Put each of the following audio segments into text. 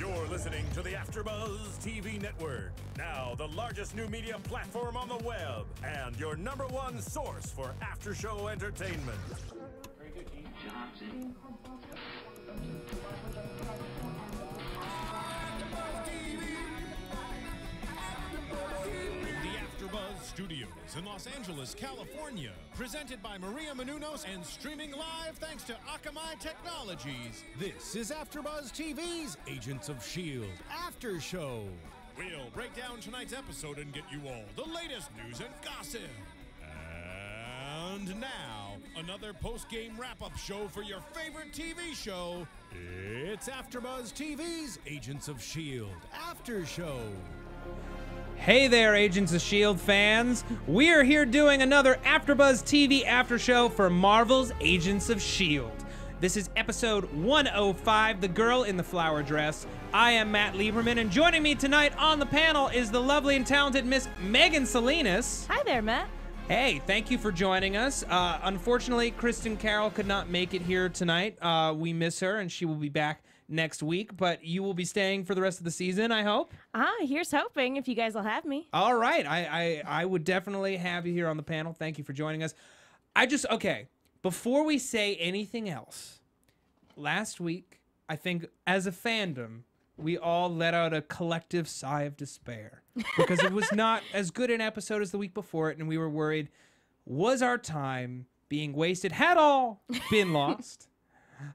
You're listening to the AfterBuzz TV network, now the largest new media platform on the web, and your #1 source for after-show entertainment. Very good, Keith. Johnson. The AfterBuzz Studios in Los Angeles, California, presented by Maria Menounos and streaming live thanks to Akamai Technologies. This is AfterBuzz TV's Agents of S.H.I.E.L.D. After Show. We'll break down tonight's episode and get you all the latest news and gossip. And now, another post-game wrap-up show for your favorite TV show. It's AfterBuzz TV's Agents of S.H.I.E.L.D. After Show. Hey there, Agents of S.H.I.E.L.D. fans. We are here doing another AfterBuzz TV after show for Marvel's Agents of S.H.I.E.L.D. This is episode 105, The Girl in the Flower Dress. I am Matt Lieberman, and joining me tonight on the panel is the lovely and talented Miss Megan Salinas. Hi there, Matt. Hey, thank you for joining us. Unfortunately, Kristen Carroll could not make it here tonight. We miss her, and she will be back next week, but you will be staying for the rest of the season, I hope. Here's hoping, if you guys will have me. All right. I would definitely have you here on the panel. Thank you for joining us. Okay, before we say anything else, last week, I think as a fandom, we all let out a collective sigh of despair because it was not as good an episode as the week before it, and we were worried, was our time being wasted? Had all been lost?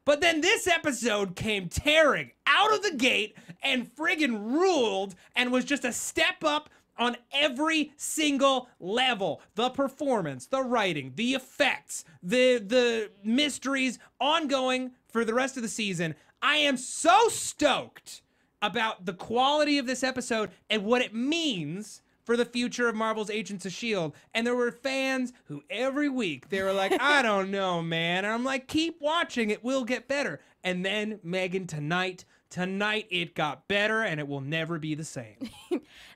But then this episode came tearing out of the gate and friggin' ruled and was just a step up on every single level. The performance, the writing, the effects, the mysteries ongoing for the rest of the season. I am so stoked about the quality of this episode and what it means for the future of Marvel's Agents of S.H.I.E.L.D. And there were fans who every week, they were like, I don't know, man. And I'm like, keep watching. It will get better. And then, Megan, tonight it got better, and it will never be the same.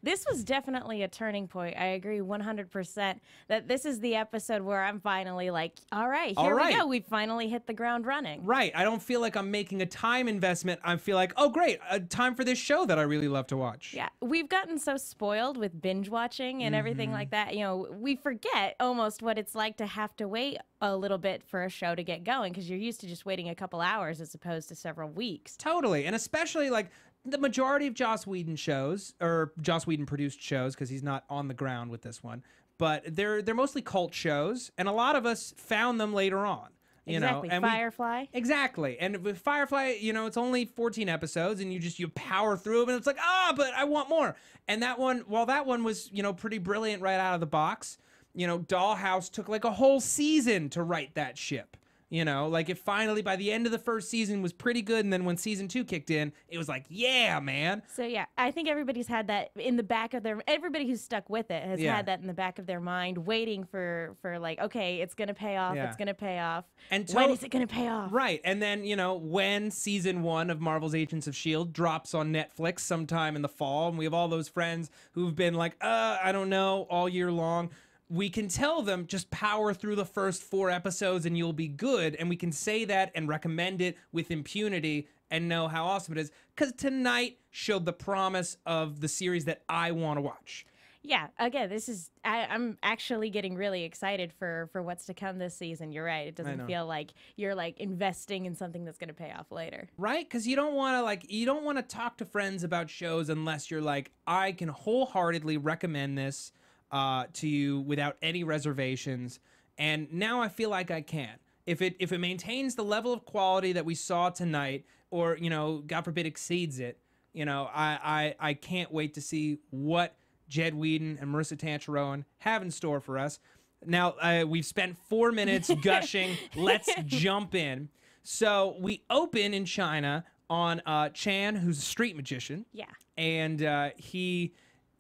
This was definitely a turning point. I agree 100% that this is the episode where I'm finally like, all right, here we go. We finally hit the ground running. Right. I don't feel like I'm making a time investment. I feel like, oh, great, a time for this show that I really love to watch. Yeah, we've gotten so spoiled with binge watching and everything like that. You know, we forget almost what it's like to have to wait a little bit for a show to get going because you're used to just waiting a couple hours as opposed to several weeks. Totally. And especially like the majority of Joss Whedon shows, or Joss Whedon produced shows, because he's not on the ground with this one, but they're mostly cult shows, and a lot of us found them later on. Exactly. And Firefly. Exactly. And with Firefly, you know, it's only 14 episodes, and you power through them, and it's like, but I want more. And that one, while that one was, you know, pretty brilliant right out of the box, you know, Dollhouse took like a whole season to write that ship. You know, like it finally, by the end of the first season, was pretty good. And then when season 2 kicked in, it was like, yeah, man. So, yeah, I think everybody's had that in the back of their, everybody who's stuck with it has had that in the back of their mind, waiting for like, okay, it's going to pay off. It's going to pay off. And when is it going to pay off? Right. And then, you know, when season 1 of Marvel's Agents of S.H.I.E.L.D. drops on Netflix sometime in the fall, and we have all those friends who've been like, I don't know, all year long, we can tell them just power through the first 4 episodes and you'll be good. And we can say that and recommend it with impunity and know how awesome it is. Because tonight showed the promise of the series that I want to watch. Yeah, again, this is, I'm actually getting really excited for what's to come this season. You're right. It doesn't feel like you're like investing in something that's going to pay off later. Right? Because you don't want to talk to friends about shows unless you're like, I can wholeheartedly recommend this to you without any reservations, and now I feel like I can. If it maintains the level of quality that we saw tonight, or, you know, God forbid exceeds it, you know, I can't wait to see what Jed Whedon and Marissa Tancharoen have in store for us. Now, we've spent 4 minutes gushing. Let's jump in. So we open in China on Chan, who's a street magician. Yeah. And he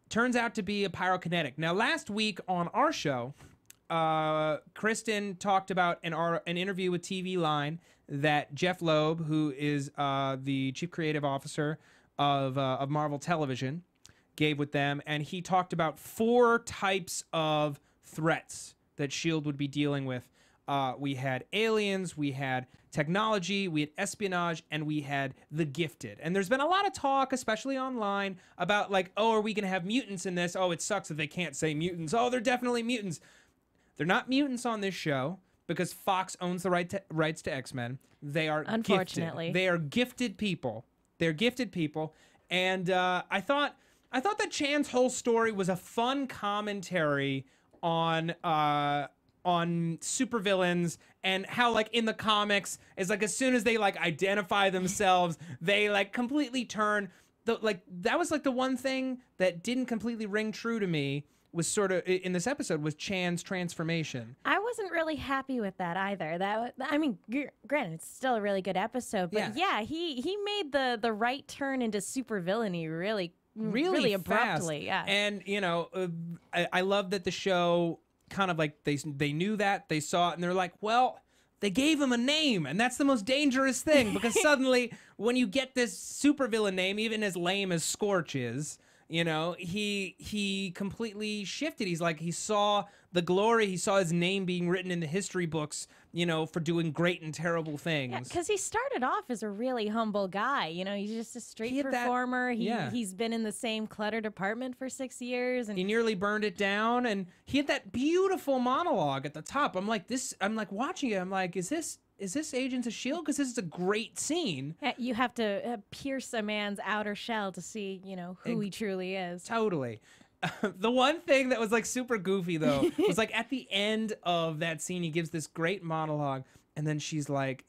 turns out to be a pyrokinetic. Now, last week on our show, Kristen talked about an interview with TV Line that Jeff Loeb, who is the chief creative officer of Marvel Television, gave with them, and he talked about 4 types of threats that S.H.I.E.L.D. would be dealing with we had aliens, we had technology, we had espionage, and we had the gifted. And there's been a lot of talk, especially online, about like, oh, are we going to have mutants in this? Oh, it sucks that they can't say mutants. Oh, they're definitely mutants. They're not mutants on this show because Fox owns the rights to X-Men. They are Unfortunately. gifted. They are gifted people. They're gifted people. And I thought that Chan's whole story was a fun commentary on supervillains and how like in the comics is like as soon as they like identify themselves, they like completely turn. That was like the one thing that didn't completely ring true to me was sort of in this episode was Chan's transformation. I wasn't really happy with that either. I mean, granted, it's still a really good episode, but yeah, he made the right turn into supervillainy really abruptly. Fast. Yeah, and you know, I love that the show kind of like they knew that, they saw it, and they're like, well, they gave him a name, and that's the most dangerous thing because suddenly when you get this supervillain name, even as lame as Scorch is, you know, he completely shifted. He's like, he saw the glory. He saw his name being written in the history books, you know, for doing great and terrible things. Yeah, because he started off as a really humble guy. You know, he's just a street performer. He's been in the same clutter department for 6 years. And he nearly burned it down. And he had that beautiful monologue at the top. I'm like watching it. I'm like, is this Agents of S.H.I.E.L.D? Because this is a great scene. You have to pierce a man's outer shell to see, you know, who he truly is. Totally. The one thing that was like super goofy though was like at the end of that scene, he gives this great monologue, and then she's like,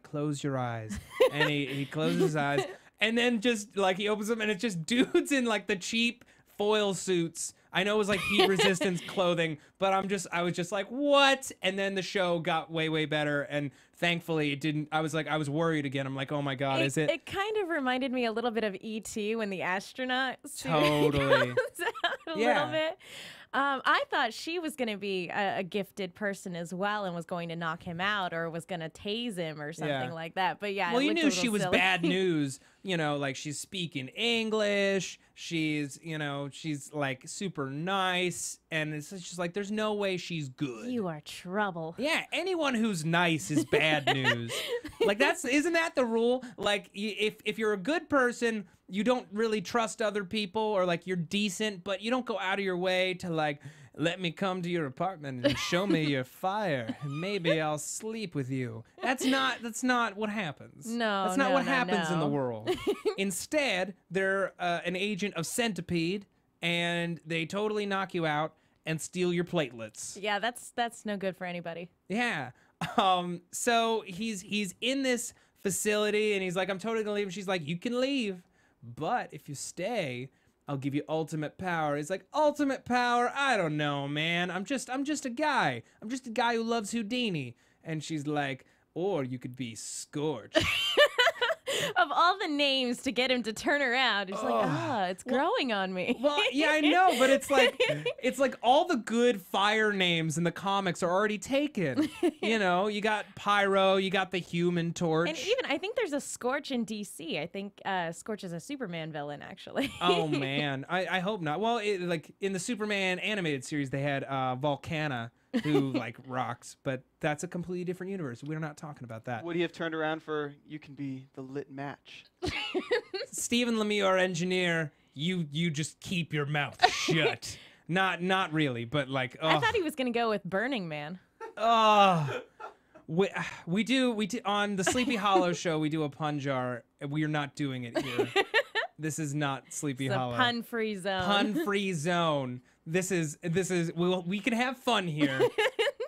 close your eyes, and he closes his eyes, and then just like he opens them, and it's just dudes in like the cheap foil suits. I know it was like heat resistance clothing, but I was just like, what? And then the show got way better, and thankfully it didn't. I was worried again. I'm like, oh my God, is it? It kind of reminded me a little bit of E.T. when the astronaut totally comes out a little bit. I thought she was going to be a gifted person as well and was going to knock him out or was going to tase him or something like that. But yeah, well, you knew she was silly. bad news. You know, like she's speaking English. She's, you know, she's like super nice. And it's just like, there's no way she's good. You are trouble. Yeah, anyone who's nice is bad news. Like isn't that the rule? Like if you're a good person, you don't really trust other people, or like you're decent, but you don't go out of your way to like, let me come to your apartment and show me your fire, and maybe I'll sleep with you. That's not what happens. No, that's not what happens in the no. world. Instead, they're an agent of Centipede, and they totally knock you out and steal your platelets. Yeah, that's no good for anybody. Yeah. So he's in this facility, and he's like, I'm totally gonna leave. And she's like, you can leave, but if you stay, I'll give you ultimate power. He's like, ultimate power? I don't know, man. I'm just a guy. I'm just a guy who loves Houdini. And she's like, or you could be Scorch. Of all the names to get him to turn around, it's like, it's growing on me. Well, yeah, I know, but it's like all the good fire names in the comics are already taken. You know, you got Pyro, you got the Human Torch. And even, I think there's a Scorch in DC. I think Scorch is a Superman villain, actually. Oh, man. I hope not. Well, like in the Superman animated series, they had Volcana, who like rocks, but that's a completely different universe. We're not talking about that. Would he have turned around for you can be the lit match? Stephen Lemieux, our engineer, you just keep your mouth shut. Not really, but like, I thought he was gonna go with Burning Man. We do on the Sleepy Hollow show. We do a pun jar. We are not doing it here. This is not Sleepy It's Hollow. a pun-free zone. Pun-free zone. This is we can have fun here,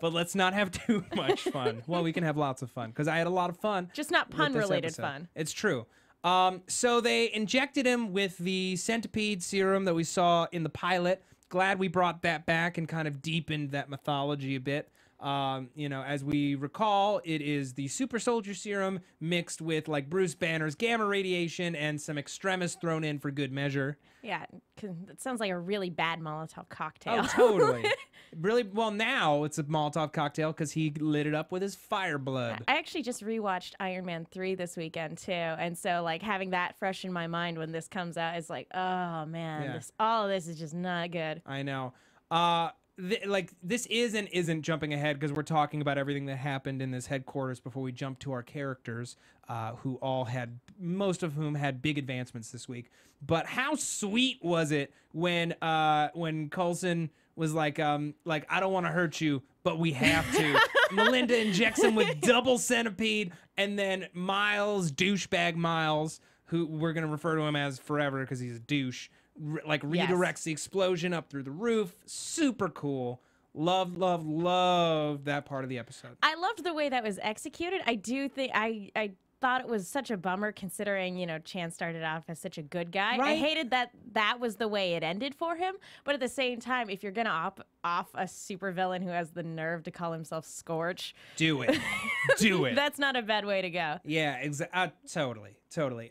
but let's not have too much fun. Well, we can have lots of fun because I had a lot of fun. Just not pun-related fun. It's true. So they injected him with the centipede serum that we saw in the pilot. Glad we brought that back and kind of deepened that mythology a bit. You know, as we recall, it is the super soldier serum mixed with like Bruce Banner's gamma radiation and some extremis thrown in for good measure. Yeah, 'cause it sounds like a really bad Molotov cocktail. Oh, totally. Really, well, now it's a Molotov cocktail because he lit it up with his fire blood. I actually just rewatched Iron Man 3 this weekend too, and so like having that fresh in my mind when this comes out is like, oh man, all of this is just not good. I know. this is and isn't jumping ahead because we're talking about everything that happened in this headquarters before we jump to our characters, who all had, most of whom had big advancements this week. But how sweet was it when Coulson was like, I don't want to hurt you, but we have to. Melinda injects him with double centipede, and then Miles, douchebag Miles, who we're gonna refer to him as forever because he's a douche, redirects the explosion up through the roof. Super cool. Love that part of the episode. I loved the way that was executed. I do think I thought it was such a bummer considering, Chan started off as such a good guy. Right. I hated that was the way it ended for him. But at the same time, if you're going to off a supervillain who has the nerve to call himself Scorch, do it. Do it. That's not a bad way to go. Yeah, totally.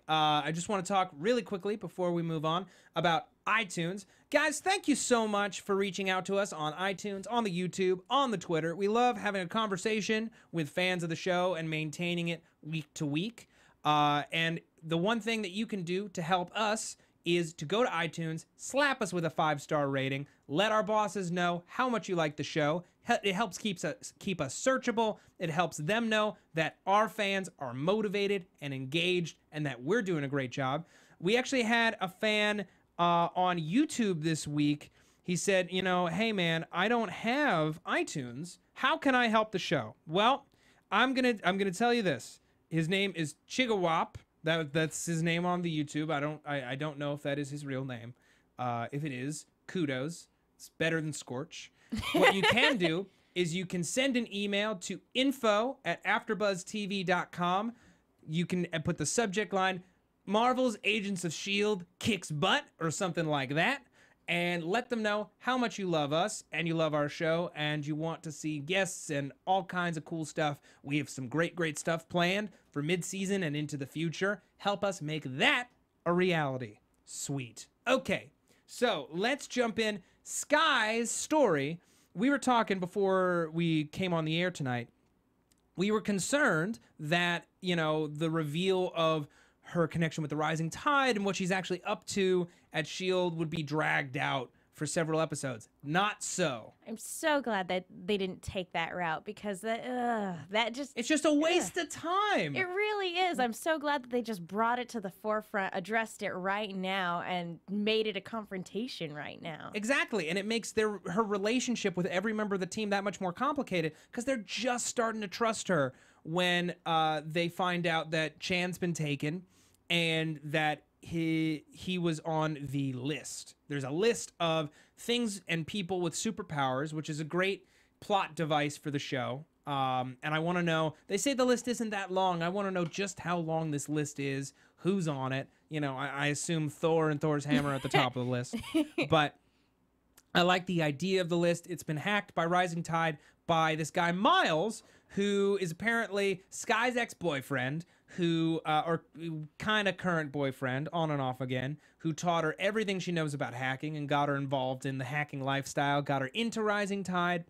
I just want to talk really quickly before we move on about iTunes. Guys, thank you so much for reaching out to us on iTunes, on the YouTube, on the Twitter. We love having a conversation with fans of the show and maintaining it week to week. And the one thing that you can do to help us is to go to iTunes, slap us with a 5-star rating, let our bosses know how much you like the show. It helps keep us searchable. It helps them know that our fans are motivated and engaged and that we're doing a great job. We actually had a fan on YouTube this week. He said, hey man, I don't have iTunes. How can I help the show? Well, I'm gonna tell you this. His name is Chigawap. That's his name on the YouTube. I don't know if that is his real name. If it is, kudos. It's better than Scorch. What you can do is you can send an email to info@AfterBuzzTV.com. You can put the subject line, Marvel's Agents of S.H.I.E.L.D. kicks butt, or something like that, and let them know how much you love us and you love our show and you want to see guests and all kinds of cool stuff. We have some great stuff planned for mid-season and into the future. Help us make that a reality. Sweet. Okay, so let's jump in. Skye's story. We were talking before we came on the air tonight. We were concerned that, the reveal of her connection with the Rising Tide and what she's actually up to at S.H.I.E.L.D. would be dragged out for several episodes. Not so. I'm so glad that they didn't take that route because it's just a waste of time. It really is. I'm so glad that they just brought it to the forefront, addressed it right now, and made it a confrontation right now. Exactly, and it makes her relationship with every member of the team that much more complicated because they're just starting to trust her when they find out that Chan's been taken and that he was on the list. There's a list of things and people with superpowers, which is a great plot device for the show. And I want to know, they say the list isn't that long. I want to know just how long this list is, who's on it. I assume Thor and Thor's hammer at the top of the list. But I like the idea of the list. It's been hacked by Rising Tide by this guy Miles, who is apparently Skye's ex-boyfriend, or kind of current boyfriend, on and off again, who taught her everything she knows about hacking and got her involved in the hacking lifestyle, got her into Rising Tide,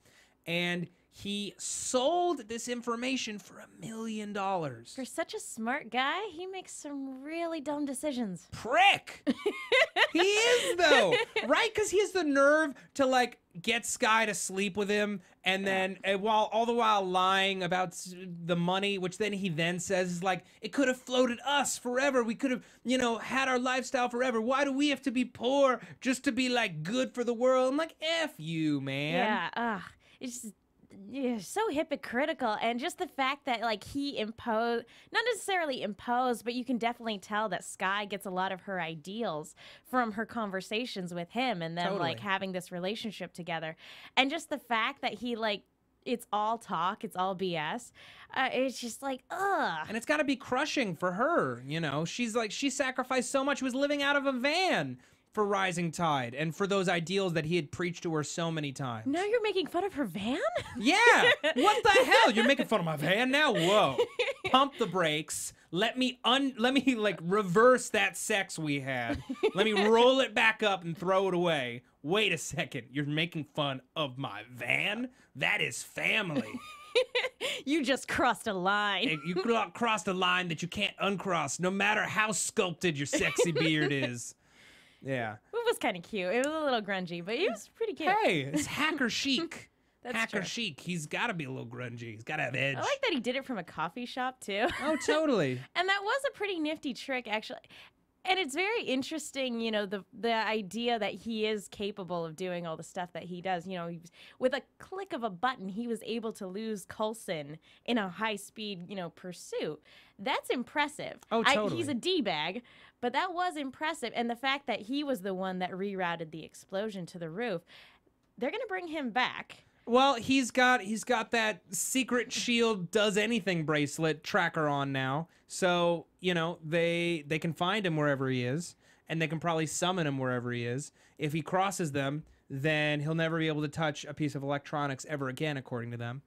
and he sold this information for $1 million. For such a smart guy, he makes some really dumb decisions. Prick! He is, though, right? Because he has the nerve to, get Skye to sleep with him, and then all the while lying about the money, which then he then says is it could have floated us forever. We could have, had our lifestyle forever. Why do we have to be poor just to be, good for the world? I'm like, F you, man. Yeah, it's just... Yeah, so hypocritical. And just the fact that he imposed, not necessarily imposed, but you can definitely tell that Skye gets a lot of her ideals from her conversations with him and them Totally. having this relationship together. And just the fact that he it's all talk, it's all BS. It's just ugh. And it's got to be crushing for her, She's she sacrificed so much. She was living out of a van for Rising Tide and for those ideals that he had preached to her so many times. Now you're making fun of her van? Yeah. What the hell? You're making fun of my van now? Whoa. Pump the brakes. Let me reverse that sex we had. Let me roll it back up and throw it away. Wait a second. You're making fun of my van? That is family. You just crossed a line. You crossed a line that you can't uncross, no matter how sculpted your sexy beard is. Yeah. was kind of cute. It was a little grungy, but he was pretty cute. Hey, it's hacker chic. That's hacker true. chic. He's got to be a little grungy. He's got to have edge. I like that he did it from a coffee shop too. Oh, totally. And that was a pretty nifty trick, actually. And it's very interesting, you know, the idea that he is capable of doing all the stuff that he does. You know, with a click of a button, he was able to lose Coulson in a high-speed, you know, pursuit. That's impressive. Oh, totally. He's a D-bag, but that was impressive. And the fact that he was the one that rerouted the explosion to the roof, they're going to bring him back. Well, he's got that secret S.H.I.E.L.D. does anything bracelet tracker on now. So, you know, they can find him wherever he is, and they can probably summon him wherever he is. If he crosses them, then he'll never be able to touch a piece of electronics ever again, according to them.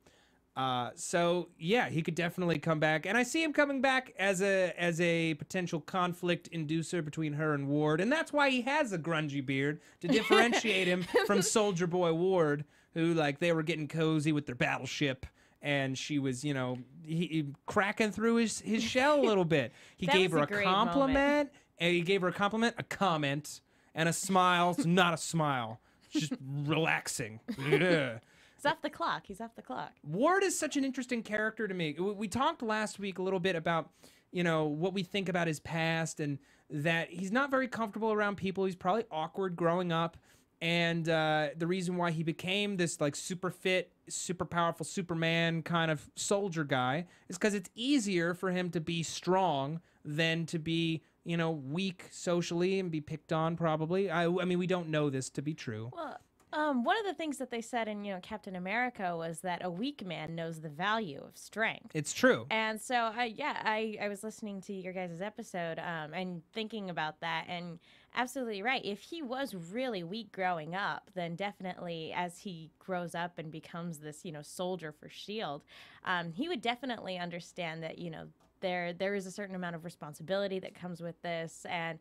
So yeah, he could definitely come back, and I see him coming back as a potential conflict inducer between her and Ward, and that's why he has a grungy beard to differentiate him from Soldier Boy Ward, who, like, they were getting cozy with their battleship, and she was, you know, he cracking through his shell a little bit. He gave her a compliment, and he gave her a compliment, a comment, and a smile. It's not a smile. It's just relaxing. Yeah. He's off the clock. He's off the clock. Ward is such an interesting character to me. We talked last week a little bit about, you know, what we think about his past, and that he's not very comfortable around people. He's probably awkward growing up. And the reason why he became this, like, super fit, super powerful Superman kind of soldier guy is because it's easier for him to be strong than to be, you know, weak socially and be picked on, probably. I mean, we don't know this to be true. Well, one of the things that they said in, you know, Captain America was that a weak man knows the value of strength. It's true. And so, I was listening to your guys' episode and thinking about that, and absolutely right. If he was really weak growing up, then definitely as he grows up and becomes this, you know, soldier for S.H.I.E.L.D., he would definitely understand that, you know, there is a certain amount of responsibility that comes with this. And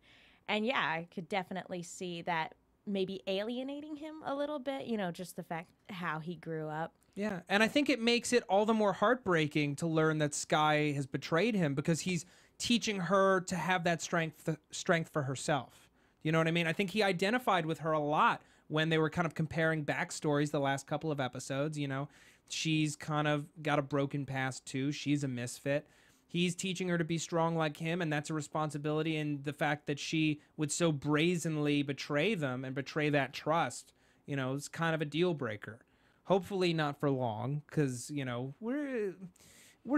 yeah, I could definitely see that maybe alienating him a little bit, you know, just the fact how he grew up. Yeah, and I think it makes it all the more heartbreaking to learn that Skye has betrayed him, because he's teaching her to have that strength for herself. You know what I mean? I think he identified with her a lot when they were kind of comparing backstories the last couple of episodes. You know, she's kind of got a broken past too. She's a misfit. He's teaching her to be strong like him, and that's a responsibility. And the fact that she would so brazenly betray them and betray that trust, you know, is kind of a deal breaker. Hopefully not for long, because, you know, we're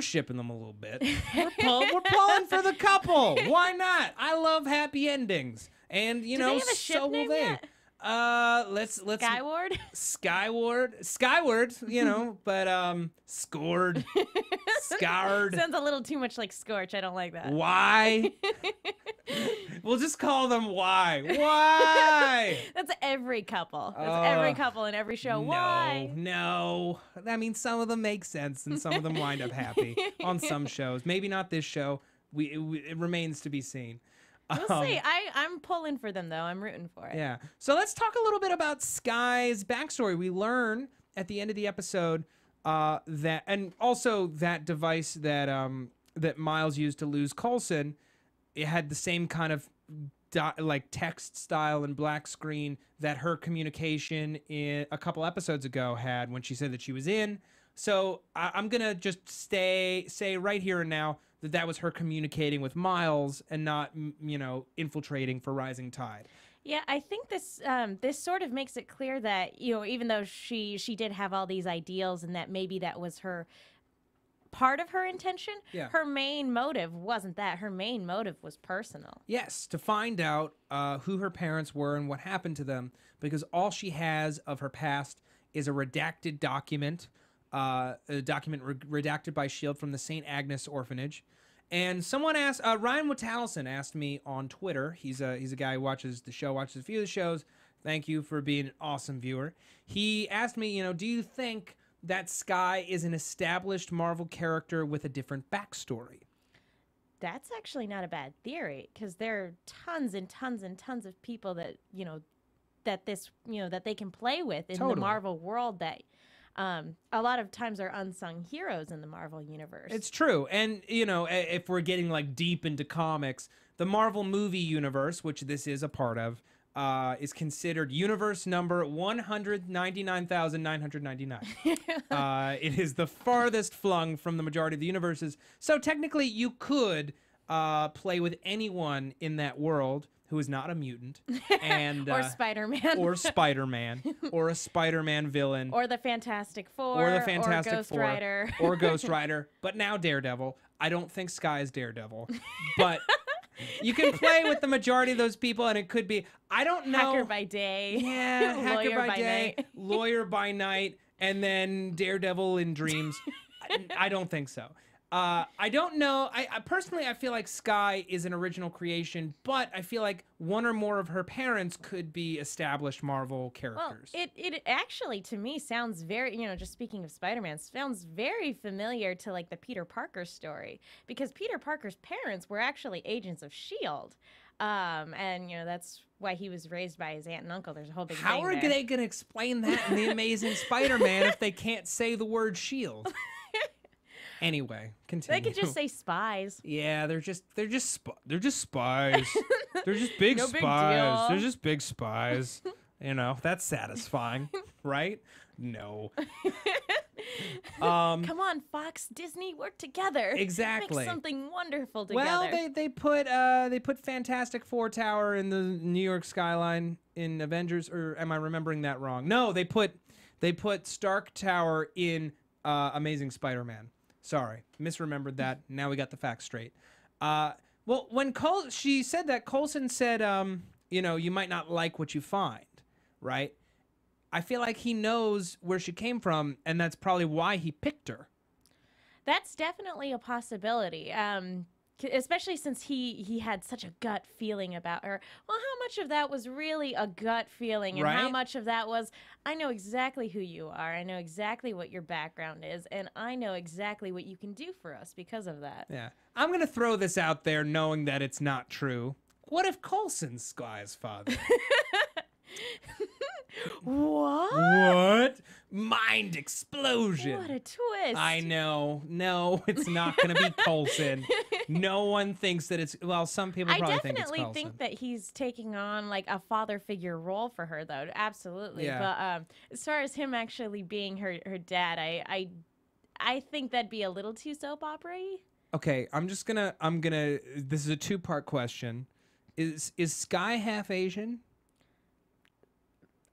shipping them a little bit. We're pulling for the couple. Why not? I love happy endings, and you know, they have a ship so will name they. yet? Let's Skyward? Skyward, you know, but scored, scarred. Sounds a little too much like Scorch. I don't like that. Why? We'll just call them Why. Why? That's every couple. That's every couple in every show. Why? No. I mean, some of them make sense, and some of them wind up happy on some shows. Maybe not this show. It remains to be seen. We'll see. I'm pulling for them, though. I'm rooting for it. Yeah. So let's talk a little bit about Skye's backstory. We learn at the end of the episode that, and also that device that that Miles used to lose Coulson, it had the same kind of like text style and black screen that her communication in a couple episodes ago had when she said that she was in. So I'm gonna just say right here and now that was her communicating with Miles and not, you know, infiltrating for Rising Tide. Yeah, I think this this sort of makes it clear that, you know, even though she did have all these ideals and that maybe that was her part of her intention, her main motive wasn't that. Her main motive was personal. Yes, to find out who her parents were and what happened to them, because all she has of her past is a redacted document, redacted by S.H.I.E.L.D. from the St. Agnes Orphanage. And someone asked, Ryan Witallison asked me on Twitter. He's a guy who watches the show, watches a few of the shows. Thank you for being an awesome viewer. He asked me, you know, do you think that Skye is an established Marvel character with a different backstory? That's actually not a bad theory, because there are tons and tons and tons of people that, you know, that they can play with in the Marvel world that a lot of times are unsung heroes in the Marvel universe. It's true. And, you know, if we're getting like deep into comics, the Marvel movie universe, which this is a part of, is considered universe number 199,999. It is the farthest flung from the majority of the universes. So technically, you could play with anyone in that world who is not a mutant, and Or Spider-Man. or Spider-Man, or a Spider-Man villain, Or the Fantastic Four. or the Fantastic Ghost Four, Rider. or Ghost Rider, but now Daredevil. I don't think Skye is Daredevil, but you can play with the majority of those people, and it could be, I don't know. Hacker by day. Yeah, hacker Lawyer by day, night. lawyer by night, and then Daredevil in dreams. I don't think so. I don't know. I personally, I feel like Skye is an original creation, but I feel like one or more of her parents could be established Marvel Well, characters. it actually, to me, sounds very, just speaking of Spider-Man, sounds very familiar to, like, the Peter Parker story. Because Peter Parker's parents were actually agents of S.H.I.E.L.D. And, that's why he was raised by his aunt and uncle. There's a whole big How thing are there. they going to explain that in The Amazing Spider-Man if they can't say the word S.H.I.E.L.D.? Anyway, continue. They could just say spies. Yeah, they're just spies. They're just big No big spies. deal. They're just big spies. That's satisfying, right? No. Come on, Fox, Disney, work together. Exactly. Make something wonderful together. Well, they put Fantastic Four Tower in the New York skyline in Avengers, or am I remembering that wrong? No, they put Stark Tower in Amazing Spider-Man. Sorry, misremembered that. Now we got the facts straight. Well, when she said that, Coulson said, you might not like what you find, right? I feel like he knows where she came from, and that's probably why he picked her. That's definitely a possibility. Especially since he had such a gut feeling about her. Well, how much of that was really a gut feeling, and how Right? much of that was, I know exactly who you are, I know exactly what your background is, and I know exactly what you can do for us because of that. Yeah. I'm going to throw this out there knowing that it's not true. What if Coulson's Skye's father? What? What? Mind explosion. What a twist. I know. No, it's not going to be Coulson. No one thinks that it's, well, some people I probably think it's definitely Coulson. think that he's taking on like a father figure role for her, though. Absolutely. Yeah. But as far as him actually being her dad, I think that'd be a little too soap opera-y. Okay, this is a two-part question. Is Skye half Asian?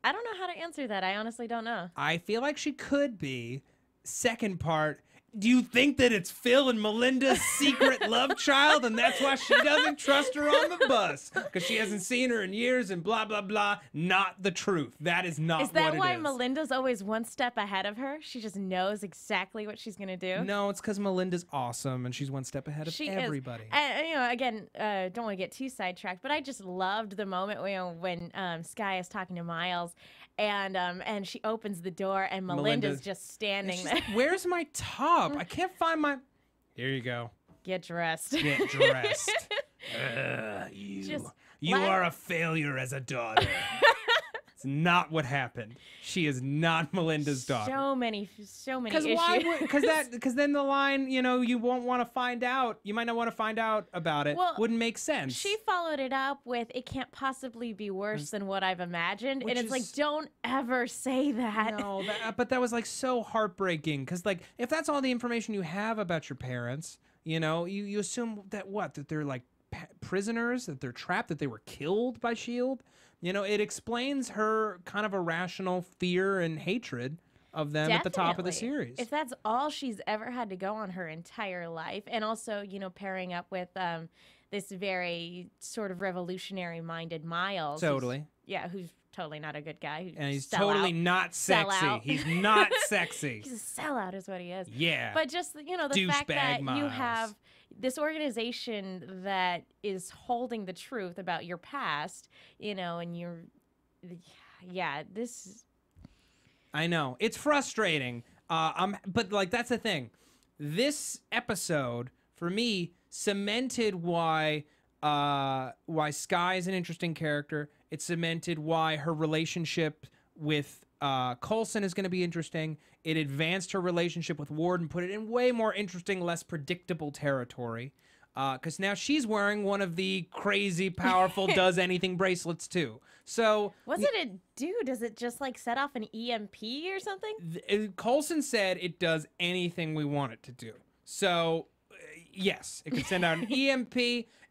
I don't know how to answer that. I honestly don't know. I feel like she could be. Second part, do you think that it's Phil and Melinda's secret love child, and that's why she doesn't trust her on the bus? Because she hasn't seen her in years and blah, blah, blah. Not the truth. That is not what it is. Is that why Melinda's always one step ahead of her? She just knows exactly what she's going to do? No, it's because Melinda's awesome, and she's one step ahead of She everybody. is. And, again, don't want to get too sidetracked, but I just loved the moment when Skye is talking to Miles, and she opens the door, and Melinda's just standing She's there. like, where's my top? I can't find my... Here you go. Get dressed. Get dressed. You Just are a failure as a daughter. It's not what happened. She is not Melinda's daughter. So many issues. Because then the line, you won't want to find out. You might not want to find out about it. Well, Wouldn't make sense. She followed it up with, it can't possibly be worse than what I've imagined. Which And it's like, is- don't ever say that. No, but that was like so heartbreaking. Because like, if that's all the information you have about your parents, you assume that that they're like prisoners, that they're trapped, that they were killed by S.H.I.E.L.D. It explains her kind of irrational fear and hatred of them at the top of the Definitely. series. If that's all she's ever had to go on her entire life, and also, pairing up with this very sort of revolutionary-minded Miles. Totally. Who's totally not a good guy. And he's totally not sexy. Sellout. He's not sexy. He's a sellout is what he is. Yeah. But just, the fact Douchebag that you Miles. have this organization that is holding the truth about your past, and you're, this... I know. It's frustrating. But like, that's the thing. This episode, for me, cemented why Skye is an interesting character. It cemented why her relationship with Coulson is going to be interesting. It advanced her relationship with Ward and put it in way more interesting, less predictable territory. because now she's wearing one of the crazy, powerful, does anything bracelets too. So Does it just like set off an EMP or something? Coulson said it does anything we want it to do. So yes, it could send out an EMP.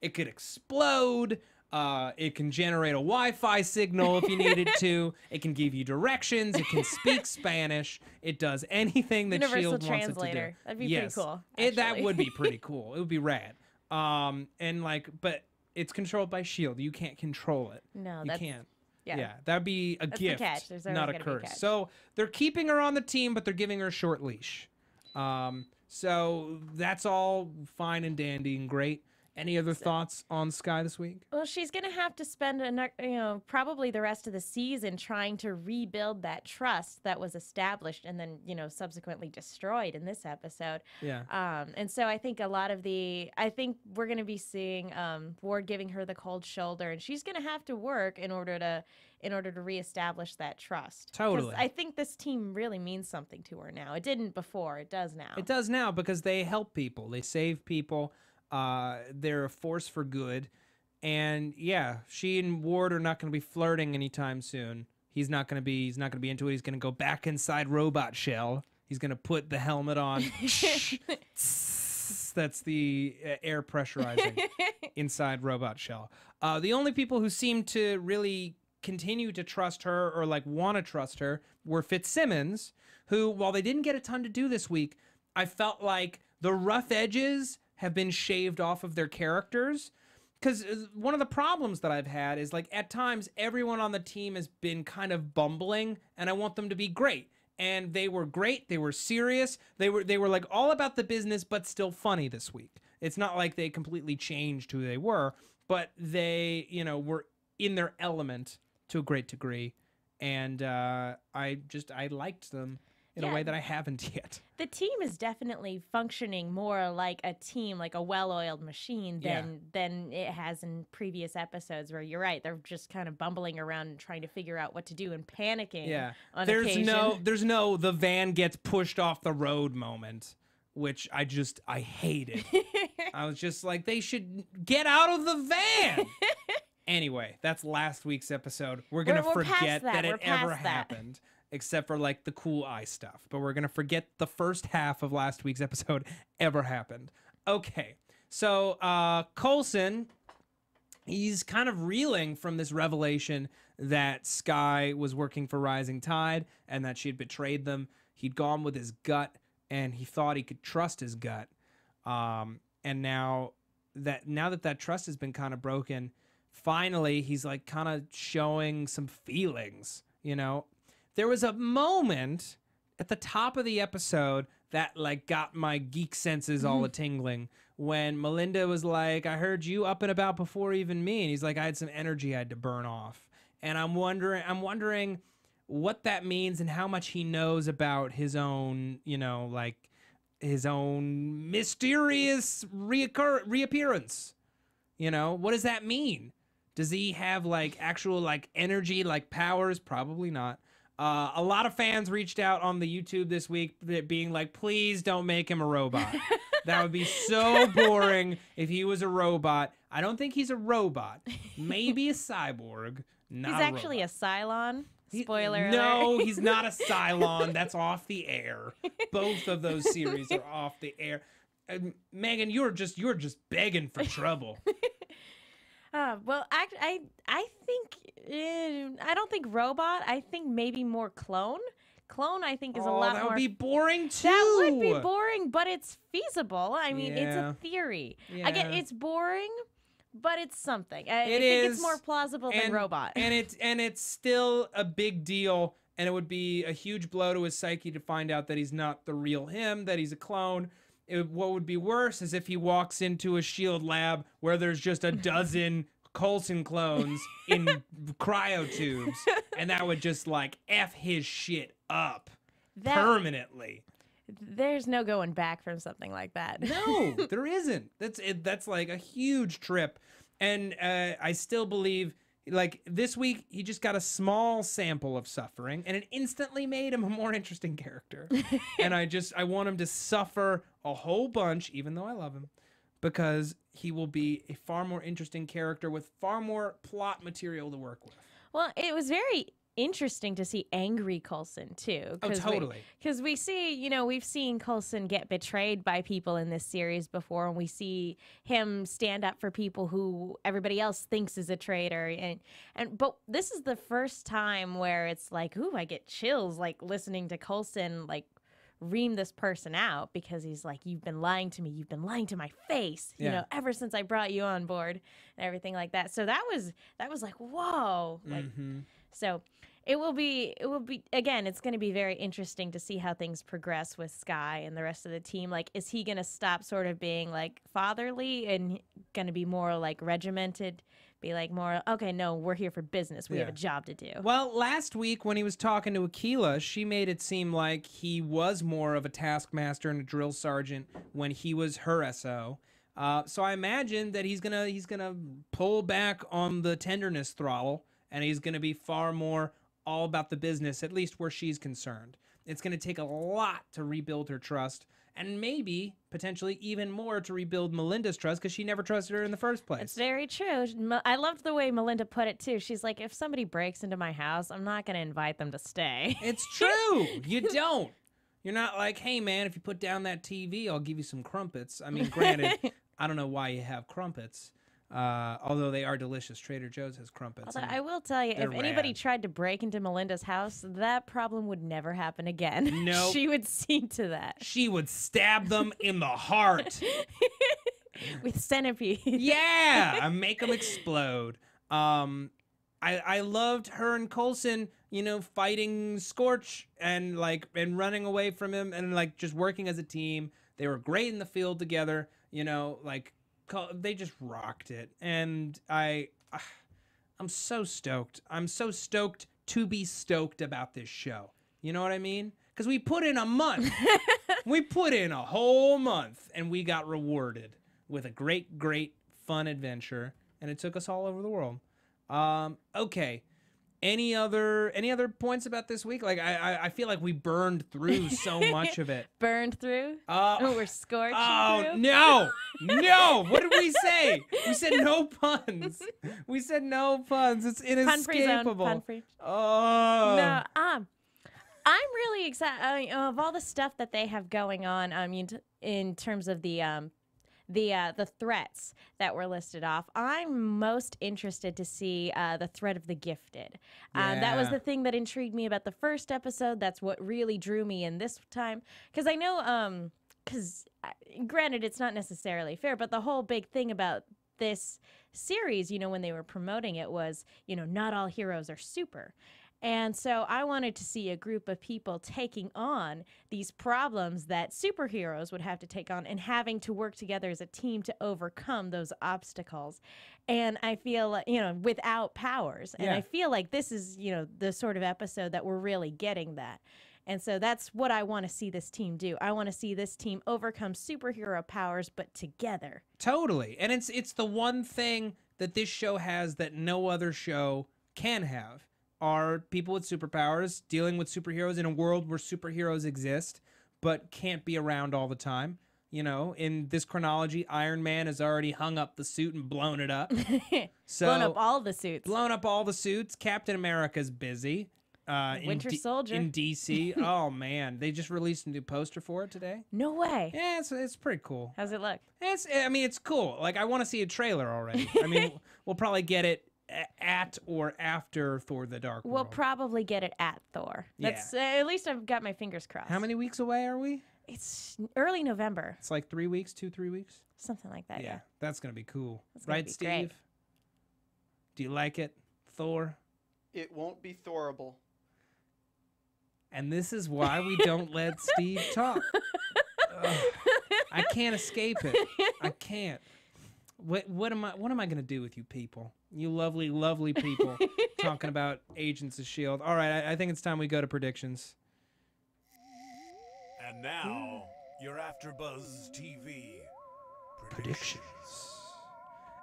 It could explode. It can generate a Wi-Fi signal if you needed to. It can give you directions. It can speak Spanish. It does anything that Universal S.H.I.E.L.D. wants it to do. translator. That'd be pretty cool. That would be pretty cool. It would be rad. But it's controlled by S.H.I.E.L.D. You can't control it. No, you that's can't. yeah. That'd be a That's the gift, catch. There's not always a gonna be a curse. catch. So they're keeping her on the team, but they're giving her a short leash. So that's all fine and dandy and great. Any other thoughts on Skye this week? Well, she's going to have to spend, probably the rest of the season trying to rebuild that trust that was established and then, subsequently destroyed in this episode. Yeah. And so I think I think we're going to be seeing Ward giving her the cold shoulder, and she's going to have to work in order to reestablish that trust. Totally. 'Cause I think this team really means something to her now. It didn't before. It does now. It does now because they help people. They save people. They're a force for good. And yeah, she and Ward are not going to be flirting anytime soon. He's not going to be into it. He's going to go back inside Robot S.H.I.E.L.D. He's going to put the helmet on. That's the air pressurizing inside Robot S.H.I.E.L.D. The only people who seem to really continue to trust her or like want to trust her were Fitzsimmons, who, while they didn't get a ton to do this week, I felt like the rough edges have been shaved off of their characters. Because one of the problems that I've had is, like, at times everyone on the team has been kind of bumbling, and I want them to be great. And they were great. They were serious. They were like all about the business, but still funny this week. It's not like they completely changed who they were, but they, were in their element to a great degree. And I liked them in a way that I haven't yet. The team is definitely functioning more like a team, like a well-oiled machine than it has in previous episodes where you're right, they're just kind of bumbling around and trying to figure out what to do and panicking on occasion. There's no the van gets pushed off the road moment, which I hated. I was just like, they should get out of the van. Anyway, that's last week's episode. We're going to forget that it ever happened. Except for like the cool eye stuff. But we're going to forget the first half of last week's episode ever happened. Okay. So Coulson, he's kind of reeling from this revelation that Skye was working for Rising Tide and that she had betrayed them. He'd gone with his gut and he thought he could trust his gut. And now that trust has been kind of broken, finally he's like kind of showing some feelings, There was a moment at the top of the episode that like got my geek senses all a-tingling when Melinda was like, I heard you up and about before even me. And he's like, I had some energy I had to burn off. And I'm wondering what that means and how much he knows about his own, his own mysterious reappearance. What does that mean? Does he have like actual like energy, like powers? Probably not. A lot of fans reached out on the YouTube this week being like, please don't make him a robot. That would be so boring if he was a robot. I don't think he's a robot. Maybe a cyborg. Not He's actually a Cylon. Spoiler No, alert. he's not a Cylon. That's off the air. Both of those series are off the air. Megan, you're just begging for trouble. Well, I think I don't think robot. I think maybe more clone. Clone, I think, is a lot more. That would be boring too. That would be boring, but it's feasible. I mean, it's Yeah. a theory. Yeah. Again, it's boring, but it's something. I It think is, it's more plausible than robot. and it's still a big deal. And it would be a huge blow to his psyche to find out that he's not the real him, that he's a clone. What would be worse is if he walks into a S.H.I.E.L.D. lab where there's just a dozen Coulson clones in cryo tubes, and that would just like F his shit up permanently. There's no going back from something like that. No, there isn't. That's like a huge trip. And I still believe, like, this week he just got a small sample of suffering and it instantly made him a more interesting character. And I want him to suffer a whole bunch, even though I love him. because he will be a far more interesting character with far more plot material to work with. Well, it was very interesting to see angry Coulson too. Oh, totally. Because we see, we've seen Coulson get betrayed by people in this series before, and we see him stand up for people who everybody else thinks is a traitor. But this is the first time where it's like, ooh, I get chills like listening to Coulson like ream this person out, because he's like, you've been lying to me, you've been lying to my face, ever since I brought you on board and everything like that. So that was like, whoa, like so it will be again, it's going to be very interesting to see how things progress with Skye and the rest of the team. Like, is he going to stop sort of being like fatherly and going to be more like regimented, be like more, okay, no, we're here for business, we have a job to do? Well, last week when he was talking to Akilah, she made it seem like he was more of a taskmaster and a drill sergeant when he was her SO. So I imagine that he's gonna pull back on the tenderness throttle, and he's gonna be far more all about the business, at least where she's concerned. It's gonna take a lot to rebuild her trust, and maybe potentially even more to rebuild Melinda's trust, because she never trusted her in the first place. It's very true. I loved the way Melinda put it too. She's like, if somebody breaks into my house, I'm not gonna invite them to stay. It's true. You don't. You're not like, hey man, if you put down that TV, I'll give you some crumpets. I mean, granted, I don't know why you have crumpets. Although they are delicious. Trader Joe's has crumpets. Although I will tell you, if anybody tried to break into Melinda's house, that problem would never happen again. No. Nope. She would see to that. She would stab them in the heart. With centipede. Yeah, and make them explode. I loved her and Coulson, fighting Scorch and running away from him and like just working as a team. They were great in the field together, they just rocked it, and I'm so stoked. I'm so stoked to be stoked about this show. You know what I mean? Because we put in a month. We put in a whole month, and we got rewarded with a great, great, fun adventure, and it took us all over the world. Okay. Any other points about this week? Like I feel like we burned through so much of it. Burned through? We're scorching through? No! What did we say? We said no puns. We said no puns. It's inescapable. Pun free. Oh. No, I'm really excited of all the stuff that they have going on. I mean, in terms of the threats that were listed off, I'm most interested to see the threat of the gifted. That was the thing that intrigued me about the first episode. That's what really drew me in this time. Because I know, granted, it's not necessarily fair, but the whole big thing about this series, when they were promoting it was, not all heroes are super. And so I wanted to see a group of people taking on these problems that superheroes would have to take on and having to work together as a team to overcome those obstacles. And I feel, without powers. And I feel like this is, the sort of episode that we're really getting that. And so that's what I want to see this team do. I want to see this team overcome superhero powers, but together. Totally. And it's the one thing that this show has that no other show can have. Are people with superpowers dealing with superheroes in a world where superheroes exist but can't be around all the time. In this chronology, Iron Man has already hung up the suit and blown it up. Blown up all the suits. Blown up all the suits. Captain America's busy. Winter Soldier. In DC. Oh, man. They just released a new poster for it today. No way. Yeah, it's pretty cool. How's it look? It's cool. Like, I want to see a trailer already. We'll probably get it at or after Thor the Dark World. We'll probably get it at Thor. That's at least I've got my fingers crossed. How many weeks away are we? It's early November. It's like 3 weeks, 3 weeks? Something like that, yeah. That's going to be cool. Right, Steve? Great. Do you like it, Thor? It won't be Thorable. And this is why we don't let Steve talk. I can't escape it. I can't. What am I going to do with you people? You lovely, lovely people talking about Agents of S.H.I.E.L.D. All right, I think it's time we go to predictions. And now, your AfterBuzz TV predictions.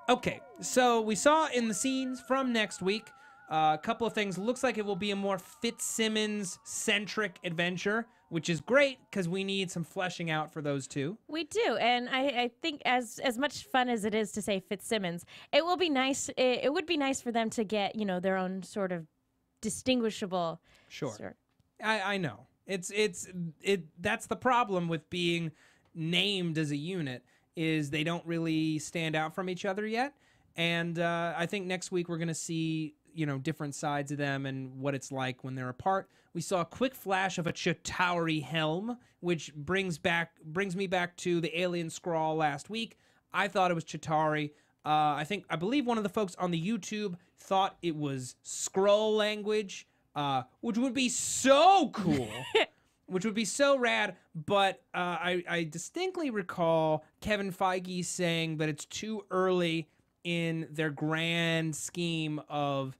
Okay, so we saw in the scenes from next week A couple of things. Looks like it will be a more Fitzsimmons-centric adventure, which is great because we need some fleshing out for those two. We do, and I think as much fun as it is to say Fitzsimmons, it will be nice. It would be nice for them to get their own sort of distinguishable. Sure. I know. That's the problem with being named as a unit, is they don't really stand out from each other yet. And I think next week we're going to see, different sides of them and what it's like when they're apart. We saw a quick flash of a Chitauri helm, which brings me back to the alien scrawl last week. I thought it was Chitauri. I believe one of the folks on the YouTube thought it was Skrull language, which would be so cool. Which would be so rad, but I distinctly recall Kevin Feige saying that it's too early in their grand scheme of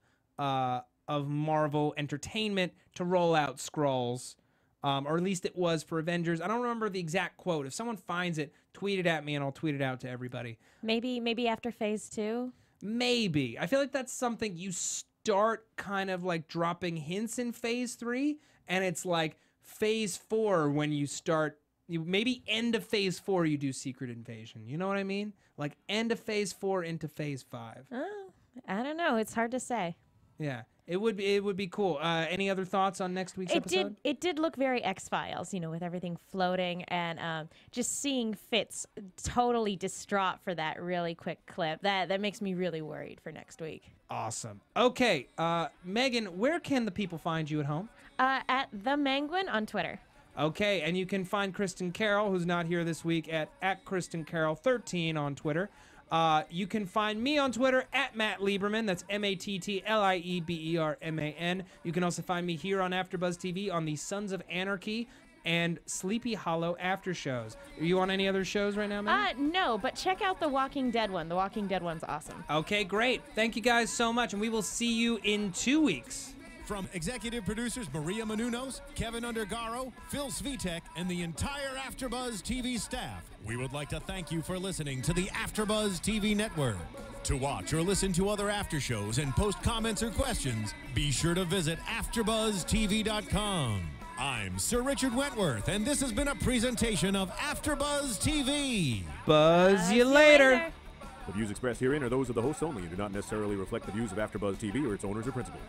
Marvel Entertainment to roll out Skrulls, or at least it was for Avengers. I don't remember the exact quote. If someone finds it, tweet it at me and I'll tweet it out to everybody. Maybe after Phase 2? Maybe. I feel like that's something you start kind of like dropping hints in Phase 3, and it's like Phase 4 when you start, maybe end of Phase 4 you do Secret Invasion. You know what I mean? Like end of Phase 4 into Phase 5. Oh, I don't know. It's hard to say. Yeah, it would be cool. Any other thoughts on next week's episode? It did look very X-Files, with everything floating, and just seeing Fitz totally distraught for that really quick clip. That makes me really worried for next week. Awesome. Okay, Megan, where can the people find you at home? At The Manguin on Twitter. Okay, and you can find Kristen Carroll, who's not here this week, at Kristen Carroll 13 on Twitter. You can find me on Twitter at Matt Lieberman. That's MattLieberman. You can also find me here on AfterBuzz TV on the Sons of Anarchy and Sleepy Hollow after shows. Are you on any other shows right now, Matt? No, but check out The Walking Dead one. The Walking Dead one's awesome. Okay, great. Thank you guys so much, and we will see you in 2 weeks. From executive producers Maria Menounos, Kevin Undergaro, Phil Svitek, and the entire AfterBuzz TV staff, we would like to thank you for listening to the AfterBuzz TV network. To watch or listen to other after shows and post comments or questions, be sure to visit AfterBuzzTV.com. I'm Sir Richard Wentworth, and this has been a presentation of AfterBuzz TV. Buzz you later. The views expressed herein are those of the hosts only and do not necessarily reflect the views of AfterBuzz TV or its owners or principals.